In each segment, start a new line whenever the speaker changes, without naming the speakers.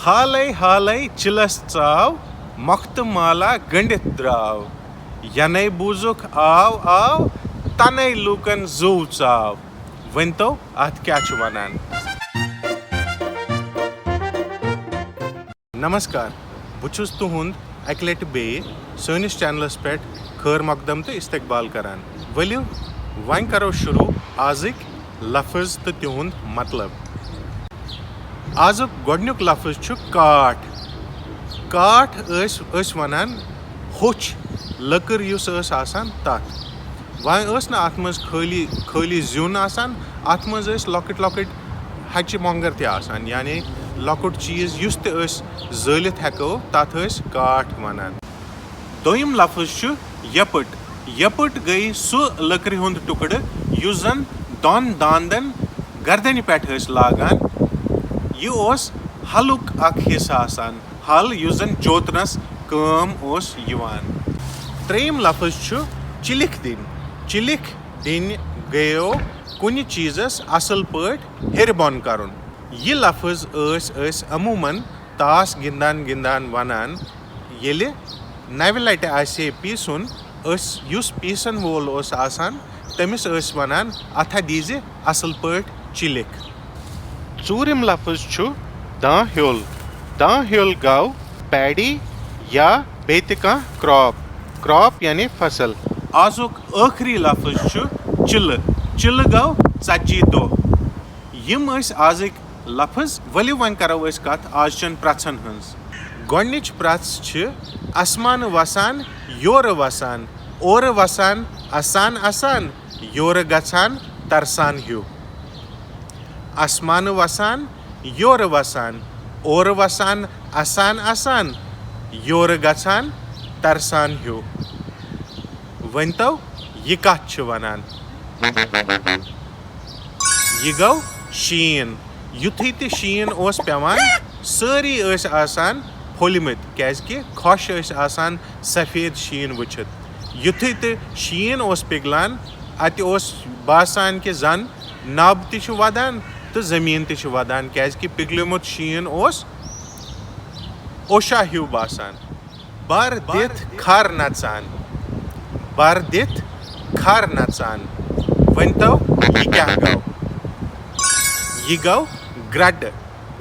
हालै हालै चिलस चाव मख्त माला गंडित द्राव यनै बूजुक आव आव तनै लूकन जू चाव वनतो अत क्या छु वनान। नमस्कार बुछुस तुहुंद अकि लटि बेयि सनिस चैनलस पे खैर मकदम तो इस्तकबाल करान। वलियो वन करो शुरू आजिक लफ्ज तो तिहुंद मतलब। आजुक गोडनुक लफ्ज छु काठ। काठ अस वनान होछ लकर युस अस आसान तथ। वन अस न अत मज खाली ज्युन आसान, अत मज अस लॉकेट लॉकेट हचि मंगर ते आसान, यानी लॉकुट चीज युस ते अस जलित हेको तथ अस काठ वनान। दोयम लफ्ज छु यपट। यपट गई सु लकरि हुंद टुकड़ युस जन दोन दांदन गर्दन पेठ अस लागान। यह ओस हलुक अख हिस्सा आसान, हल युस जन जोतनस काम ओस यिवान। त्रेयम लफ्ज छु चिलिख दिन। चिलिख दिन गयो कुन चीजस असल पट हेर बोन करुन। यह लफ्ज अस अमूमन तास गिंदान गिंदान वनान येले नवि लटि आसे पीसुन अस युस पीसन वोल ओस आसान तमिस अस वनान अथा दीजे असल पट चिलिख। चूरिम लफ्ज छु दाह्योल। दाह्योल गौ पैडी या बेत कह क्रॉप। क्रॉप यानी फसल। आजुक आखरी लफ्ज छु चिल। चिल गौ षटजी दोह। यम आजिक लफ्ज वलियो वन करो अस कथ आजचन प्रथन हंस। गोडनिच प्रथ छु आसमान वसान योर वसान, ओर वसान आसान आसान, योर गछान तरसान ह्यू। आसमान वसान योर वसान, ओर वसान आसान आसान, योर गछान तरसान ह्यू। वनतो यह कथ छु वनान। यह गौ शीन। युथै ते शीन ओस पेवान सारी अस आसान फोलिमित, क्याजकि खोश अस आसान सफेद शीन वुचित। युथै ते शीन ओस पिघलान अत ओस बासान कि जन नब ते छु वदान तो जमीन ते छु वदान, क्याजकि पिघलमुत शीन ओस ओशा ह्यू बासान। बर दित खर नचान। बर दित खर नचान। वनतो यह क्या गौ। यह गौ ग्रट।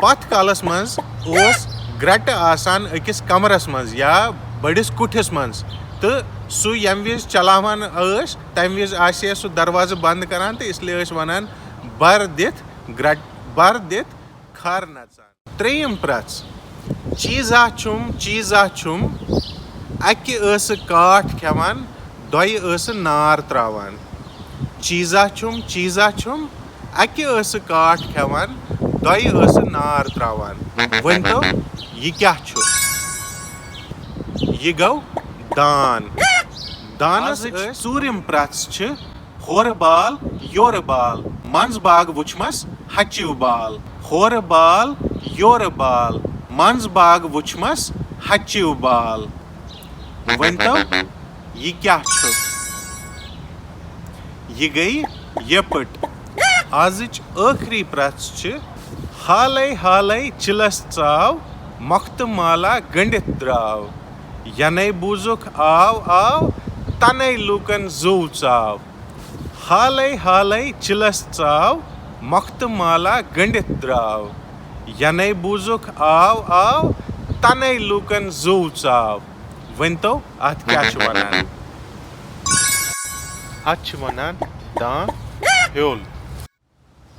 पथ कालस मज ओस ग्रट आसान अकिस कमरस मज या बड़िस कुठिस मज, तो सु यम विज चलावान अस तम विज आसे सु दरवाजा बंद करान, तो इसलिए अस वनान बर दित ग्रट, बर दित खर नचान। त्रेयम प्रथ चीजा छुम अकि अस काठ खेवान दोय अस नार त्रावान। चीजा छुम अकि अस काठ खेवान दोय अस नार त्रावान। वनतो यह क्या छु। यह गौ दान। दानस चूरिम प्रथ छु होर बाल योर बाल, मंज बाग वुचमस हचिव बाल। होर बाल योर बाल, मंज बाग वुचमस हचिव बाल। वनतो यह क्या छु। यह गई यपट। आजिच आखरी प्रथ छु हालै हालै चिलस चाव मख्त माला गंडित द्राव यनै बूजुक आव आव तनै लूकन जू चाव। हालै हालै चिलस चाव मख्त माला गंडित द्राव यनै बूजुक आव आव तनै लूकन जू चाव। वनतो अत क्या छु वनान। अत छु वनान दाह्योल।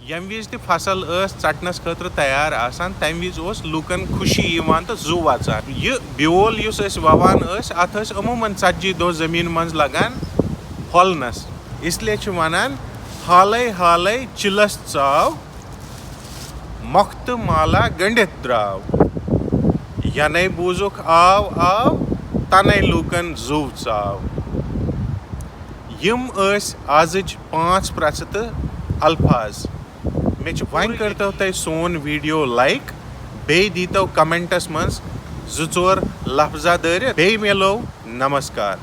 यम विज ते फसल अस चटनस खतर तैयार आसान तम विज ओस लूकन खुशी यिवान तो जू वचान। यह ब्योल युस अस ववान अस अत अस अमूमन षटजी दोह जमीन मंज लगान फलनस, इसलिए छु वनान हालै हालै चिलस चाव मख्त माला गंडित द्राव यनै बूजुक आव आव तनै लूकन जू चाव। यम अस आजिच 5 प्रथ अल्फाज। वन करतो तुम सोन वीडियो लाइक, बे दीतो कमेंटस मज 2-4 लफ्जा दरित, बे मिलो नमस्कार।